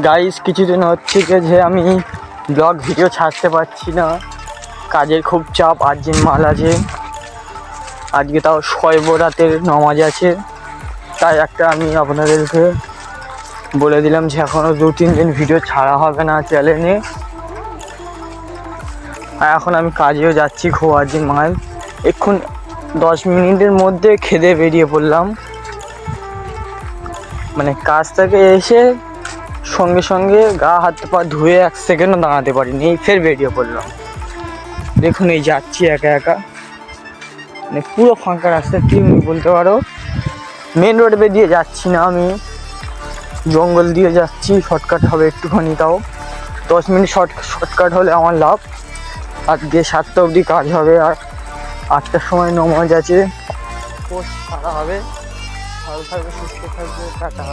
Guys কিছুদিন হচ্ছে যে আমি ব্লগ ভিডিও ছাড়তে পারছি না, কাজের খুব চাপ। আর্জেন্ট মাল আছে, আজকে তাও শবে বরাতের নামাজ আছে, তাই একটা আমি আপনাদেরকে বলে দিলাম যে এখনও 2-3 দিন ভিডিও ছাড়া হবে না চ্যানেলে। আর এখন আমি কাজেও যাচ্ছি, খুব আর্জেন্ট মাল। এক্ষুন 10 মিনিটের মধ্যে খেদে বেরিয়ে পড়লাম, মানে কাজ থেকে এসে সঙ্গে সঙ্গে গা হাত পা ধুয়ে 1 সেকেন্ডও দাঁড়াতে পারিনি, ফের বেরিয়ে পড়লাম। দেখুন এই যাচ্ছি একা একা, মানে পুরো ফাঁকা রাস্তা তুমি বলতে পারো। মেন রোড দিয়ে যাচ্ছি না আমি, জঙ্গল দিয়ে যাচ্ছি। শর্টকাট হবে একটুখানি, তাও 10 মিনিট শর্টকাট হলে আমার লাভ। আজকে 7টা অবধি কাজ হবে, আর 8টার সময় নামাজ আছে, পোস্ট ছাড়া হবে। ভালো থাকবে, সুস্থ থাকবে, টাটা।